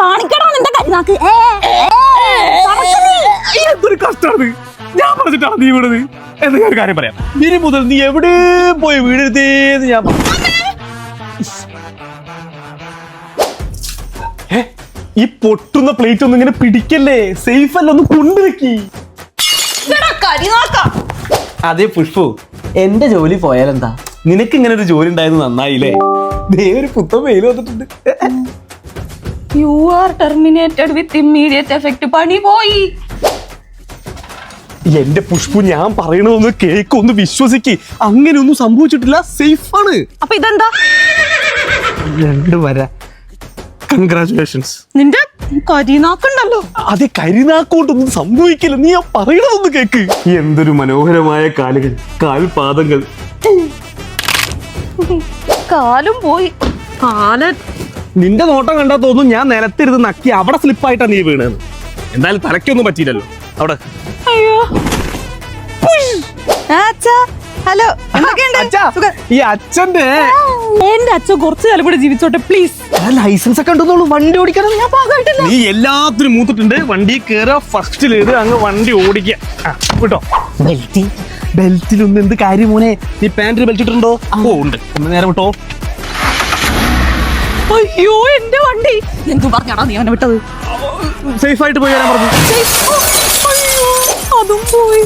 കാണിക്കടാ നിന്റെ കരിനാക്ക്. എന്തൊരു കഷ്ടമാണ്. ഞാൻ പറഞ്ഞിട്ടാണ് നീ വീണത്. എന്തൊക്കെ ഒരു കാര്യം പറയാം. ഇനി മുതൽ നീ എവിടെ പോയി വീഴരുതേന്ന് ഞാൻ ഈ പൊട്ടുന്ന പ്ലേറ്റ് ഒന്നും ഇങ്ങനെ പിടിക്കല്ലേ. സേഫ് അല്ല, ഒന്ന് കൊണ്ടുവെക്കി. അതെ പുഷ്പു, എന്റെ ജോലി പോയാലെന്താ? നിനക്ക് ഇങ്ങനെ ഒരു ജോലി ഉണ്ടായത് നന്നായില്ലേ. ദേ ഒരു പുത്തൻ വെയിൽ വന്നിട്ടുണ്ട്. You are terminated with immediate effect. പണി പോയി. എന്റെ പുഷ്പു, ഞാൻ പറയണതൊന്ന് കേക്ക്, ഒന്ന് വിശ്വസിക്ക്. അങ്ങനെയൊന്നും സംഭവിച്ചിട്ടില്ല. സേഫ് ആണ്. അപ്പൊ ഇതെന്താ? 2 വര. കൺഗ്രാറ്റുലേഷൻസ്. നിന്റെ കരിനാക്കുണ്ടല്ലോ. അതെ, കരിനാക്കോട്ടൊന്നും സംഭവിക്കില്ല. നീ ആ പറയണതൊന്ന് കേക്ക്. എന്തൊരു മനോഹരമായ കാലുകൾ, കാൽപാദങ്ങൾ. കാലും പോയി. നിന്റെ നോട്ടം കണ്ടാ തോന്നും ഞാൻ നിലത്തിരുന്ന് നക്കി അവിടെ സ്ലിപ്പായിട്ടാ നീ വീണെന്ന്. എന്തായാലും തലയ്ക്കൊന്നും പറ്റിയില്ലല്ലോ അവിടെ. അയ്യോ. ഹലോ, ഈ അച്ഛന്റെ എന്റെ അച്ഛൻ കുറച്ചു കാലം കൂടെ ജീവിച്ചോട്ടെ പ്ലീസ്. ലൈസൻസ് ഒക്കെ ഉണ്ടെന്നുള്ളൂ. വണ്ടി ഓടിക്കണം. ഞാൻ പാകമായിട്ടില്ല. നീ എല്ലാത്തിനും മൂത്തിട്ടുണ്ട്. വണ്ടി കയറുക, ഫസ്റ്റിലേത് അങ്ങ് വണ്ടി ഓടിക്കുക കേട്ടോ. ബെൽറ്റിലൊന്നും എന്ത് കാര്യം മോനെ. നീ പാന്റിൽ ബെൽറ്റ് ഇട്ടുണ്ടോ? ഓ ഉണ്ട്. ഒന്ന് നേരെ വിട്ടോ. അയ്യോ, എന്റെ വണ്ടി. എന്തു പറഞ്ഞാടാ നീ അവനെ വിട്ടത്? സേഫ് ആയിട്ട് പോയി വരാൻ പറഞ്ഞു. അതും പോയി.